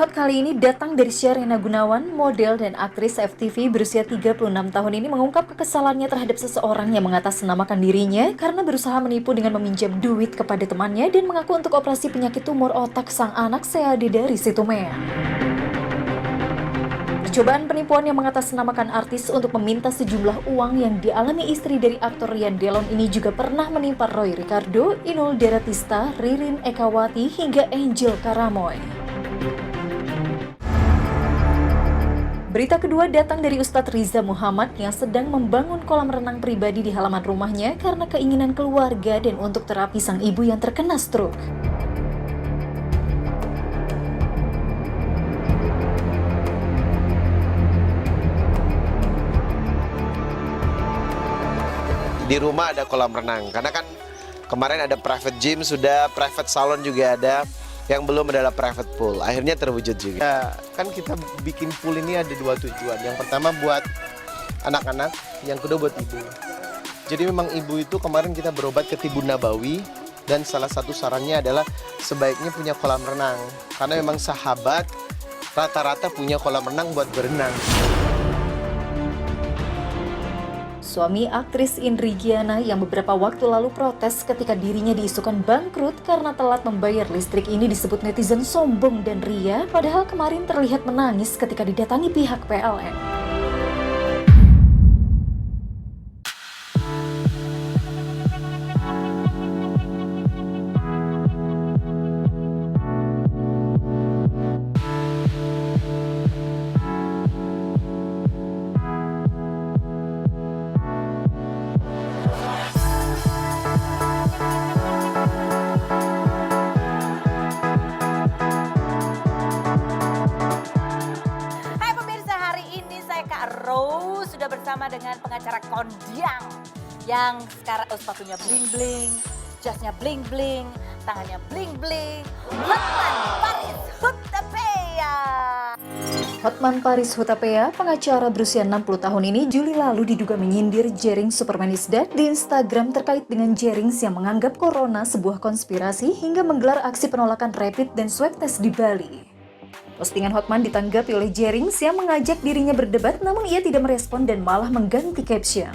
hot kali ini datang dari Sherina Gunawan, model dan aktris FTV berusia 36 tahun ini mengungkap kekesalannya terhadap seseorang yang mengatasnamakan dirinya karena berusaha menipu dengan meminjam duit kepada temannya dan mengaku untuk operasi penyakit tumor otak sang anak CAD dari Situmen. Percobaan penipuan yang mengatasnamakan artis untuk meminta sejumlah uang yang dialami istri dari aktor Rian Delon ini juga pernah menimpa Roy Ricardo, Inul Daratista, Ririn Ekawati, hingga Angel Karamoy. Berita kedua datang dari Ustadz Riza Muhammad yang sedang membangun kolam renang pribadi di halaman rumahnya karena keinginan keluarga dan untuk terapi sang ibu yang terkena stroke. Di rumah ada kolam renang, karena kan kemarin ada private gym, sudah private salon juga ada, yang belum adalah private pool. Akhirnya terwujud juga. Ya, kan kita bikin pool ini ada dua tujuan. Yang pertama buat anak-anak, yang kedua buat ibu. Jadi memang ibu itu kemarin kita berobat ke Tibun Nabawi, dan salah satu sarannya adalah sebaiknya punya kolam renang. Karena memang sahabat rata-rata punya kolam renang buat berenang. Suami aktris Indri Giana yang beberapa waktu lalu protes ketika dirinya diisukan bangkrut karena telat membayar listrik ini disebut netizen sombong dan ria, padahal kemarin terlihat menangis ketika didatangi pihak PLN. Sudah bersama dengan pengacara kondang yang sekarang sepatunya bling-bling, jasnya bling-bling, tangannya bling-bling, Hotman Paris Hutapea. Hotman Paris Hutapea, pengacara berusia 60 tahun ini, Juli lalu diduga menyindir Jerings Superman is Dead di Instagram terkait dengan Jerings yang menganggap corona sebuah konspirasi hingga menggelar aksi penolakan rapid dan swab test di Bali. Postingan Hotman ditanggapi oleh Jerings yang mengajak dirinya berdebat, namun ia tidak merespon dan malah mengganti caption.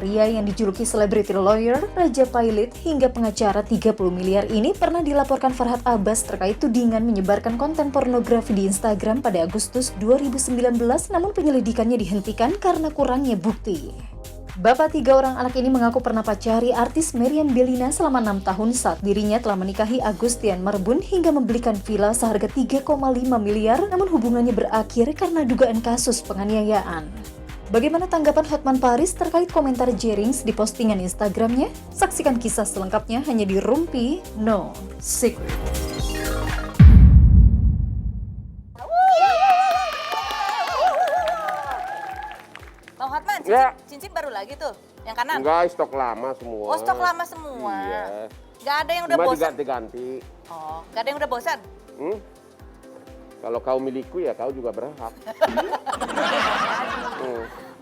Pria yang dijuluki celebrity lawyer, Raja Pilot, hingga pengacara 30 miliar ini pernah dilaporkan Farhad Abbas terkait tudingan menyebarkan konten pornografi di Instagram pada Agustus 2019, namun penyelidikannya dihentikan karena kurangnya bukti. Bapak 3 orang anak ini mengaku pernah pacari artis Meriam Bellina selama 6 tahun saat dirinya telah menikahi Agustian Marbun hingga membelikan villa seharga 3,5 miliar, namun hubungannya berakhir karena dugaan kasus penganiayaan. Bagaimana tanggapan Hotman Paris terkait komentar Jerings di postingan Instagramnya? Saksikan kisah selengkapnya hanya di Rumpi No Secret. Bang Hotman, cincin baru lagi tuh, yang kanan? Enggak, stok lama semua. Oh, stok lama semua. Iya. Gak ada yang udah Cuma bosan? diganti-ganti. Oh, gak ada yang udah bosan? Kalau kau milikku ya kau juga berhak.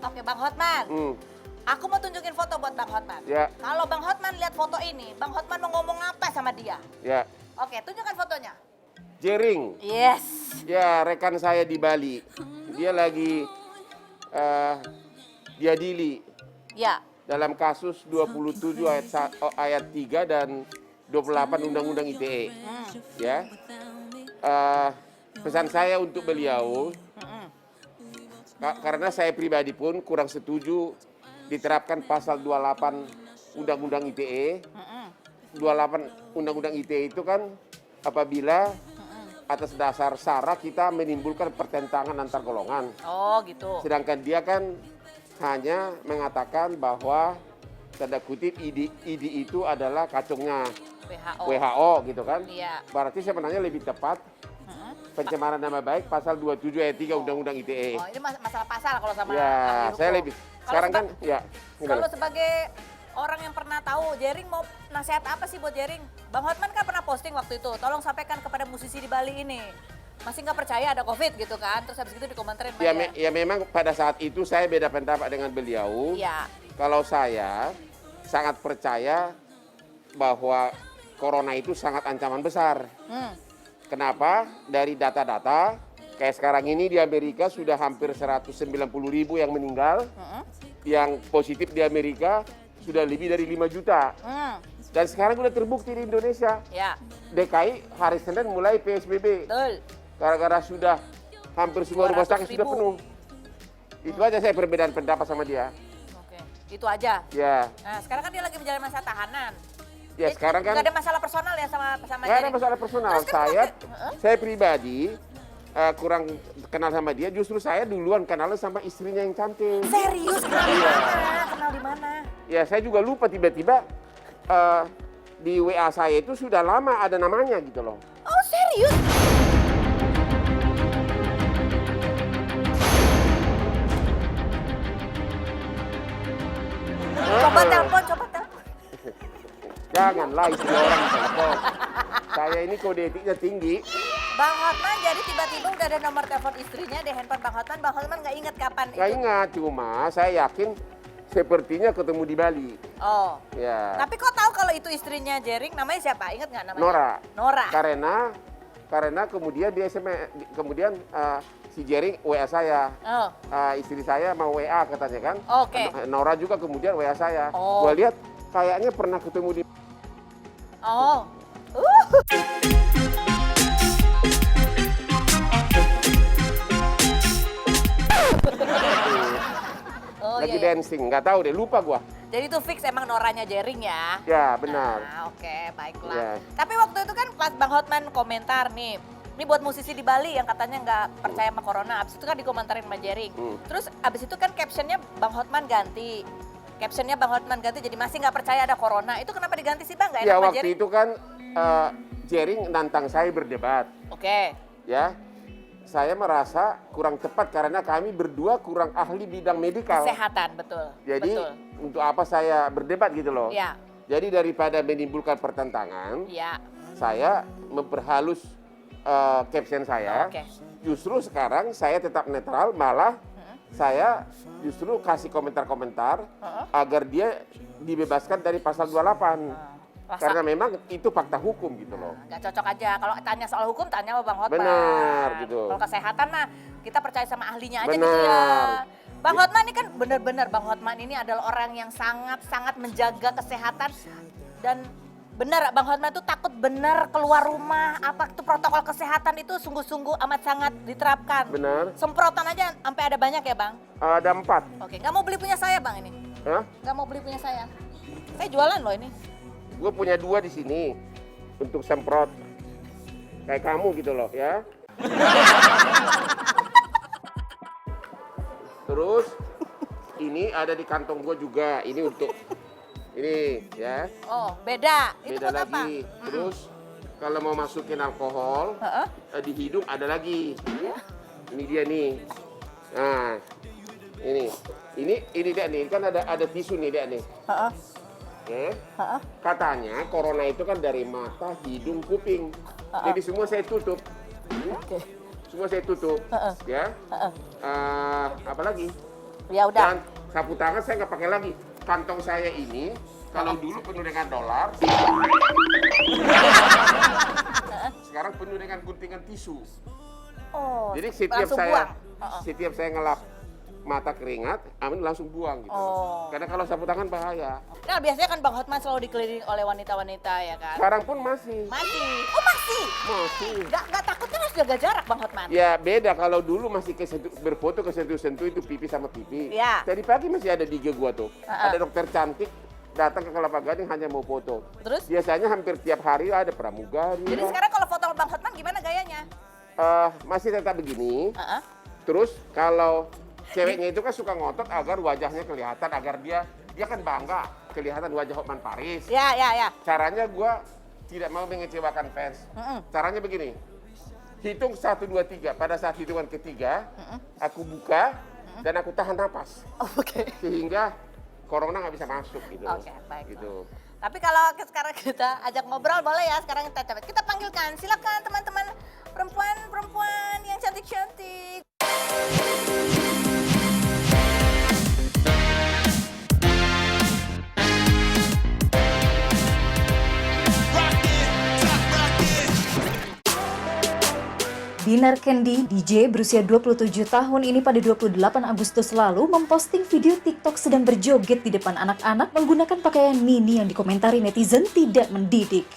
Oke, Bang Hotman. Aku mau tunjukin foto buat Bang Hotman. Ya. Kalau Bang Hotman lihat foto ini, Bang Hotman mau ngomong apa sama dia? Ya. Oke, tunjukkan fotonya. Jering. Yes. Ya, rekan saya di Bali. Dia lagi diadili Ya. dalam kasus 27 ayat 3 dan 28 Undang-Undang ITE. Ya. Pesan saya untuk beliau, karena saya pribadi pun kurang setuju diterapkan pasal 28 Undang-Undang ITE. 28 Undang-Undang ITE itu kan apabila atas dasar SARA kita menimbulkan pertentangan antar golongan. Oh, gitu. Sedangkan dia kan hanya mengatakan bahwa tanda kutip ID itu adalah kacungnya WHO gitu kan. Iya. Berarti sebenarnya lebih tepat pencemaran nama baik pasal 27 ayat 3 Undang-Undang ITE. Oh, ini masalah pasal kalau sama Ya, ahli saya hukum. lebih. Sekarang kan ya. Kalau sebagai orang yang pernah tahu, Jering mau nasihat apa sih buat Jering? Bang Hotman kan pernah posting waktu itu, tolong sampaikan kepada musisi di Bali ini. Masih nggak percaya ada COVID gitu kan, terus habis itu dikomentarin. Ya memang pada saat itu saya beda pendapat dengan beliau. Iya. Kalau saya sangat percaya bahwa corona itu sangat ancaman besar. Kenapa? Dari data-data, kayak sekarang ini di Amerika sudah hampir 190.000 yang meninggal. Yang positif di Amerika sudah lebih dari 5 juta. Dan sekarang udah terbukti di Indonesia. Ya, DKI hari Senin mulai PSBB. betul. Gara-gara sudah hampir semua rumah sakit sudah 200.000. penuh. Itu aja saya perbedaan pendapat sama dia. Oke, itu aja. Ya, Nah, sekarang kan dia lagi menjalani masa tahanan. ya sekarang kan Nggak ada masalah personal ya sama nggak ada Jering? masalah personal. Terus kan Saya pribadi kurang kenal sama dia. Justru saya duluan kenalnya sama istrinya yang cantik. Serius, kenal di mana? Kenal di mana? Ya saya juga lupa tiba-tiba di WA saya itu sudah lama ada namanya gitu loh. Oh, serius? Coba telepon. Janganlah istri orang telepon. Saya ini kode etiknya tinggi. Bang Hotman jadi tiba-tiba udah ada nomor telepon istrinya di handphone Bang Hotman nggak inget kapan Nggak itu. ingat, cuma saya yakin sepertinya ketemu di Bali. Oh. Ya. Tapi kok tahu kalau itu istrinya Jering? Namanya siapa? Ingat nggak namanya? Nora. Nora. Karena kemudian dia SMS, kemudian si Jering WA saya. Oh. Istri saya mau WA katanya kan. Oke. Nora juga kemudian WA saya. Oh. Gua lihat kayaknya pernah ketemu di Oh. Oh, lagi iya. dancing, nggak tahu deh, lupa gua. Jadi itu fix emang Noranya Jering ya? Ya benar. Nah, oke, baiklah. Ya. Tapi waktu itu kan pas Bang Hotman komentar nih, ini buat musisi di Bali yang katanya nggak percaya sama corona. Abis itu kan dikomentarin sama Jering. Terus abis itu kan captionnya Bang Hotman ganti. Captionnya Bang Hotman ganti jadi masih nggak percaya ada corona. Itu kenapa diganti sih Bang? Nggak enak Ya sama waktu Jering? itu kan Jering nantang saya berdebat, Oke. ya. Saya merasa kurang tepat karena kami berdua kurang ahli bidang medikal. Kesehatan, betul. Jadi Betul. untuk apa saya berdebat gitu loh. Ya, Jadi daripada menimbulkan pertentangan, ya. saya memperhalus caption saya. Oke. Justru sekarang saya tetap netral, malah saya justru kasih komentar-komentar agar dia dibebaskan dari pasal 28. Karena memang itu fakta hukum gitu loh. Nggak cocok aja. Kalau tanya soal hukum, tanya sama Bang Hotman. Benar, gitu. Kalau kesehatan mah, kita percaya sama ahlinya aja Benar. gitu ya. Bang Hotman ini kan benar-benar, Bang Hotman ini adalah orang yang sangat-sangat menjaga kesehatan. Dan benar, Bang Hotman tuh takut benar keluar rumah. Apa itu protokol kesehatan itu sungguh-sungguh amat sangat diterapkan. Benar. Semprotan aja sampai ada banyak ya Bang? Ada 4. Oke, nggak mau beli punya saya Bang ini? Hah? Nggak mau beli punya saya? Saya jualan loh ini. Gue punya 2 di sini untuk semprot. Kayak kamu gitu loh ya. Terus ini ada di kantong gue juga. Ini untuk ini ya. Oh, beda. Itu Beda buat apa? lagi. Terus kalau mau masukin alkohol Heeh. di hidung ada lagi. Ini dia nih. Nah, ini dia nih. Kan ada tisu nih dia nih. Heeh. Oke. Katanya corona itu kan dari mata, hidung, kuping. Jadi semua saya tutup. Oke. Semua saya tutup. Ya. Apa lagi? Ya udah. Dan sapu tangan saya nggak pakai lagi. Kantong saya ini kalau dulu penuh dengan dolar, sekarang penuh dengan guntingan tisu. Oh, Jadi setiap langsung saya buang. ngelap mata keringat, amin langsung buang gitu. Oh. Karena kalau sapu tangan bahaya. Nah, biasanya kan Bang Hotman selalu dikelilingi oleh wanita-wanita ya kan? Sekarang pun masih. Masih. Oh, masih. Masih. Nggak takut kan harus jaga jarak Bang Hotman? Ya beda kalau dulu masih berfoto kesentuh-sentuh itu pipi sama pipi. Iya. Tadi pagi masih ada di IG gua tuh. Ada dokter cantik datang ke Kelapa Gading hanya mau foto. Terus? Biasanya hampir tiap hari ada pramugari. Jadi lah. sekarang kalau foto Bang Hotman gimana gayanya? Masih tetap begini. Heeh. Terus kalau ceweknya itu kan suka ngotot agar wajahnya kelihatan, agar dia kan bangga kelihatan wajah Hotman Paris. Ya. Caranya gua tidak mau mengecewakan fans. Caranya begini. Hitung 1, 2, 3. Pada saat hitungan ketiga, aku buka dan aku tahan napas. Oh, oke. Sehingga corona nggak bisa masuk gitu. Oke, baik. Gitu. Tapi kalau sekarang kita ajak ngobrol boleh ya, sekarang kita panggilkan. Silakan teman-teman perempuan yang cantik-cantik. Dinar Candy, DJ berusia 27 tahun ini pada 28 Agustus lalu memposting video TikTok sedang berjoget di depan anak-anak menggunakan pakaian mini yang dikomentari netizen tidak mendidik.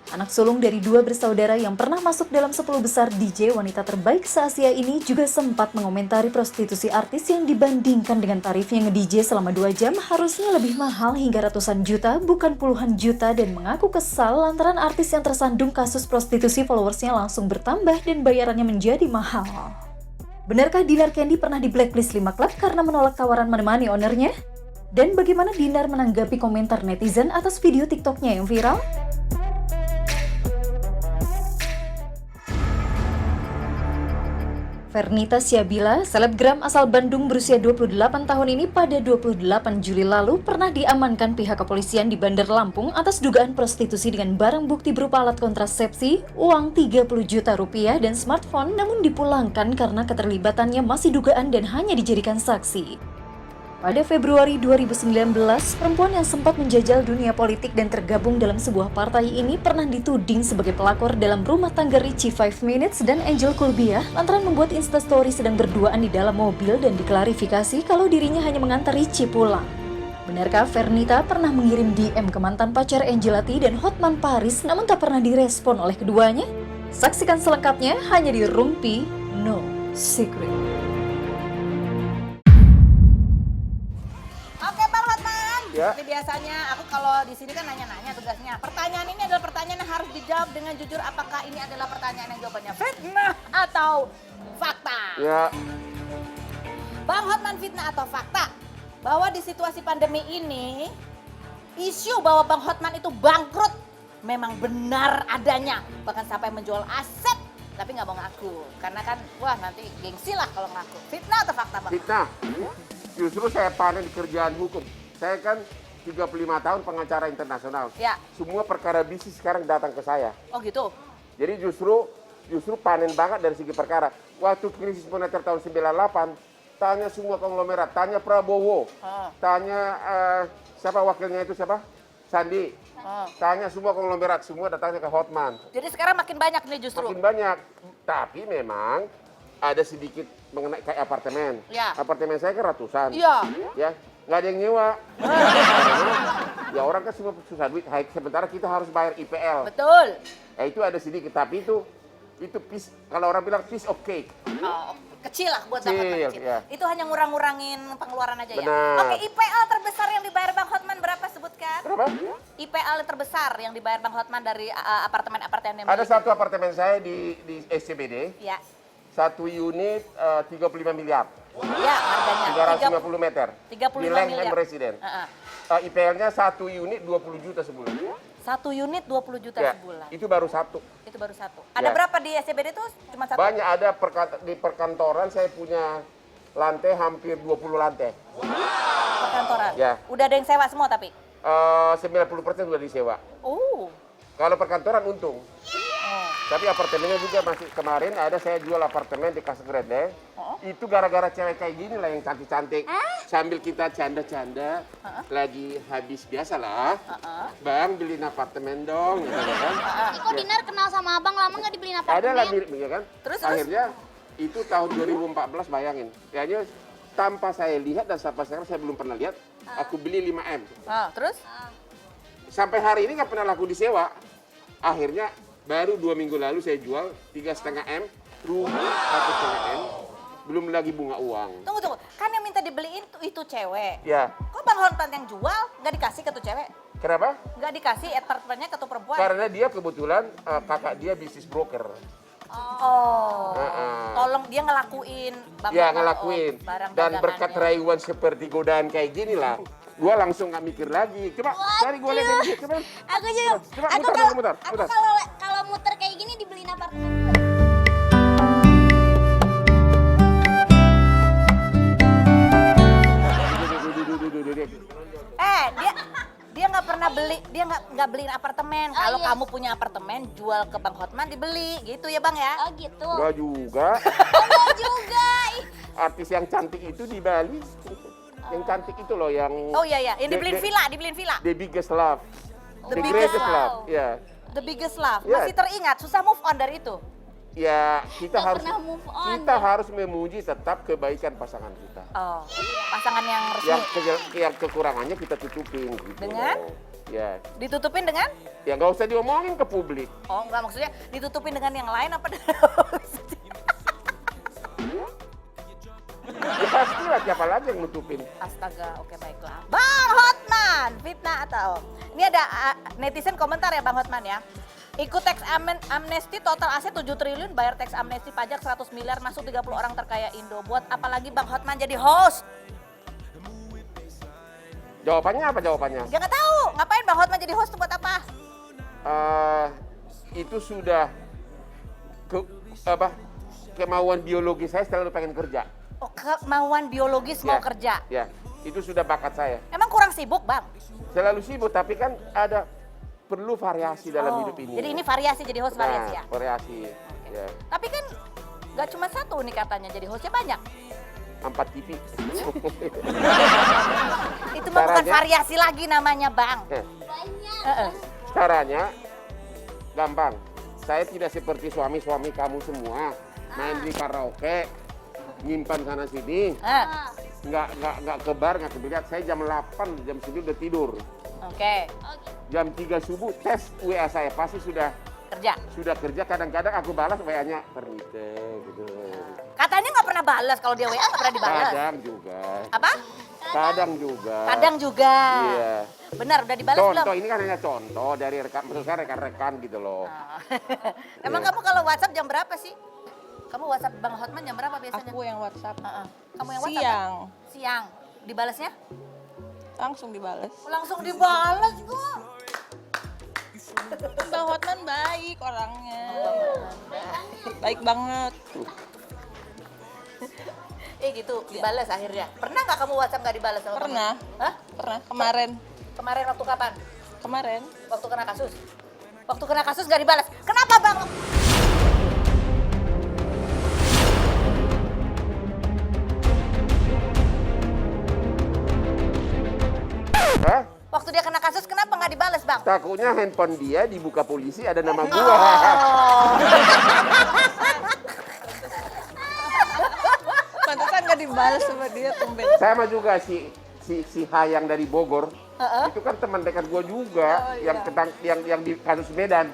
Anak sulung dari dua bersaudara yang pernah masuk dalam 10 besar DJ wanita terbaik se-Asia ini juga sempat mengomentari prostitusi artis yang dibandingkan dengan tarifnya nge-DJ selama 2 jam harusnya lebih mahal hingga ratusan juta bukan puluhan juta dan mengaku kesal lantaran artis yang tersandung kasus prostitusi followersnya langsung bertambah dan bayarannya menjadi mahal. Benarkah Dinar Candy pernah di blacklist 5 klub karena menolak tawaran menemani ownernya? Dan bagaimana Dinar menanggapi komentar netizen atas video TikToknya yang viral? Fernita Siabila, selebgram asal Bandung berusia 28 tahun ini pada 28 Juli lalu pernah diamankan pihak kepolisian di Bandar Lampung atas dugaan prostitusi dengan barang bukti berupa alat kontrasepsi, uang 30 juta rupiah dan smartphone namun dipulangkan karena keterlibatannya masih dugaan dan hanya dijadikan saksi. Pada Februari 2019, perempuan yang sempat menjajal dunia politik dan tergabung dalam sebuah partai ini pernah dituding sebagai pelakor dalam rumah tangga Richie 5 Minutes dan Angel Kulbiah lantaran membuat instastory sedang berduaan di dalam mobil dan diklarifikasi kalau dirinya hanya mengantar Richie pulang. Benarkah Fernita pernah mengirim DM ke mantan pacar Angelati dan Hotman Paris namun tak pernah direspon oleh keduanya? Saksikan selengkapnya hanya di Rumpi No Secret. Ya. Seperti biasanya, aku kalau di sini kan nanya-nanya tugasnya. Pertanyaan ini adalah pertanyaan yang harus dijawab dengan jujur. Apakah ini adalah pertanyaan yang jawabannya fitnah atau fakta? Ya. Bang Hotman, fitnah atau fakta? Bahwa di situasi pandemi ini, isu bahwa Bang Hotman itu bangkrut memang benar adanya. Bahkan sampai menjual aset, tapi nggak mau ngaku. Karena kan, wah nanti gengsi lah kalau ngaku. Fitnah atau fakta, Bang? Fitnah. Justru saya panen kerjaan hukum. Saya kan 35 tahun pengacara internasional. Ya. Semua perkara bisnis sekarang datang ke saya. Oh gitu? Jadi justru panen banget dari segi perkara. Waktu krisis moneter tahun 98, tanya semua konglomerat, tanya Prabowo, tanya siapa wakilnya itu siapa? Sandi. Tanya semua konglomerat, semua datangnya ke Hotman. Jadi sekarang makin banyak nih justru? Makin banyak, tapi memang ada sedikit mengenai kayak apartemen. Ya. Apartemen saya kan ratusan. Iya. Ya. Nggak ada yang nyewa. Ya orang kan semua susah duit, sementara kita harus bayar IPL. Betul. Ya itu ada sedikit, tapi itu piece, kalau orang bilang piece of cake. Oh, kecil lah buat Kecil, Bang Hotman. ya. Itu hanya ngurang-ngurangin pengeluaran aja ya? Benar. Oke, IPL terbesar yang dibayar Bang Hotman berapa sebutkan? Berapa? IPL terbesar yang dibayar Bang Hotman dari apartemen-apartemen yang Ada miliki. satu apartemen saya di SCBD, Ya. satu unit 35 miliar. Ya, harganya. 350 meter. 35 di Land miliar. Residen. IPL-nya satu unit 20 juta sebulan. Satu unit 20 juta Ya, sebulan. itu baru satu. Itu baru satu. Ada Ya. berapa di SCBD itu? Cuma satu? Banyak, ada di perkantoran saya punya lantai hampir 20 lantai. Perkantoran? Ya. Udah ada yang sewa semua tapi? 90% sudah disewa. Oh. Kalau perkantoran untung. Oh. Tapi apartemennya juga masih, kemarin ada saya jual apartemen di Casa Grande. Itu gara-gara cewek kayak gini lah yang cantik-cantik. Sambil kita canda-canda, lagi habis biasa lah. Bang beliin apartemen dong. Gitu, kan? Kok Dinar kenal sama abang lama nggak dibeliin apartemen? Ada lah mirip, ya kan? Terus? Akhirnya itu tahun 2014 bayangin. Kayaknya tanpa saya lihat dan sampai sekarang saya belum pernah lihat, aku beli 5M. Terus? Sampai hari ini nggak pernah laku disewa. Akhirnya baru 2 minggu lalu saya jual 3,5M, rumah 1,5M, belum lagi bunga uang. Tunggu. Kan yang minta dibeliin itu cewek. Ya. Kok Bang Hotman yang jual nggak dikasih ke tuh cewek? Kenapa? Nggak dikasih apartemennya ke tuh perempuan? Karena dia kebetulan kakak dia bisnis broker. Oh. Tolong dia ngelakuin Bang Ya Hotman, ngelakuin. barang Dan berkat dagangannya. rayuan seperti godaan kayak gini lah, gua langsung nggak mikir lagi. Coba cari gua lihat dia, coba. Aku juga. Coba Aku muter. kalau muter kayak gini dibeliin apartemen. Dia nggak pernah beli, dia nggak beliin apartemen. Oh, Kalau iya. kamu punya apartemen, jual ke Bang Hotman dibeli, gitu ya Bang ya? Oh gitu. Gua juga. Enggak juga. Artis yang cantik itu di Bali. Yang cantik itu loh yang Oh iya, yang dibeliin villa. The Biggest Love. The The Biggest Greatest Love. Love. Ya. The Biggest Love. Iya. Masih teringat, susah move on dari itu. Ya kita Nggak harus pernah move on, kita ya? harus memuji tetap kebaikan pasangan kita. Oh, pasangan yang resmi. Yang kekurangannya kita tutupin gitu. Dengan? Ya, Ditutupin dengan? ya nggak usah diomongin ke publik. Oh enggak, maksudnya ditutupin dengan yang lain apa? Ya pastilah siapa lagi yang nutupin. Astaga, oke baiklah. Bang Hotman, fitnah atau? Ini ada netizen komentar ya Bang Hotman ya. Ikut teks amnesti total aset 7 triliun, bayar teks amnesti pajak 100 miliar, masuk 30 orang terkaya Indo. Buat apalagi Bang Hotman jadi host? Jawabannya apa jawabannya? Ya nggak tahu, ngapain Bang Hotman jadi host buat apa? Itu sudah kemauan biologi saya selalu pengen kerja. Oh, kemauan biologis mau Ya, kerja. Ya, itu sudah bakat saya. Emang kurang sibuk Bang? Selalu sibuk tapi kan ada perlu variasi dalam hidup ini. Jadi ini variasi, jadi host variasi ya? Variasi. Ya. Tapi kan nggak cuma satu nih katanya, jadi hostnya banyak. 4 TV. Itu mah bukan Caranya- variasi lagi namanya Bang. Banyak. Caranya gampang. Saya tidak seperti suami-suami kamu semua main di karaoke, nyimpan sana sini, Ah, nggak ke bar, nggak ke biliar. Saya jam 8, jam 9 udah tidur. Oke, oke. Jam 3 subuh tes WA saya pasti sudah kerja. kerja. Kadang-kadang aku balas WA-nya pernikah gitu. Katanya nggak pernah balas, kalau dia WA nggak pernah dibalas. Kadang juga. Apa? Kadang juga. Kadang juga. Iya. Benar, udah dibalas belum? Contoh ini kan hanya contoh dari maksud saya rekan-rekan gitu loh. Emang Iya. kamu kalau WhatsApp jam berapa sih? Kamu WhatsApp Bang Hotman jam berapa biasanya? Aku yang WhatsApp. Heeh. Kamu yang WhatsApp? Siang. Kan? Siang. Dibalasnya? Langsung dibales. Langsung dibalas kok. Bang Hotman baik orangnya. Baik banget. Gitu, dibalas akhirnya. Pernah nggak kamu WhatsApp nggak dibalas sama temen? Pernah. Hah? Pernah kemarin. Kemarin waktu kapan? Kemarin. Waktu kena kasus? Waktu kena kasus nggak dibalas. Kenapa Bang? Hah? Waktu dia kena kasus kenapa nggak dibalas Bang? Takutnya handphone dia dibuka polisi ada nama gua. Pantesan nggak dibales sama dia tumben. Sama juga si Hayang dari Bogor. Itu kan teman dekat gua juga yang di kasus Medan.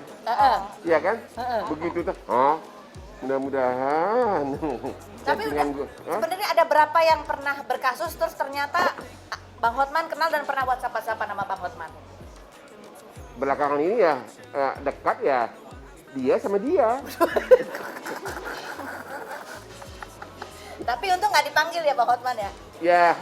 Iya kan? Begitu tuh. Oh, mudah-mudahan. Tapi Chattingan gua. Hah? sebenarnya ada berapa yang pernah berkasus terus ternyata Bang Hotman kenal dan pernah WhatsApp-WhatsAppan nama Bang Hotman? Belakangan ini ya dekat ya dia sama dia. Tapi untung nggak dipanggil ya Bang Hotman ya? Ya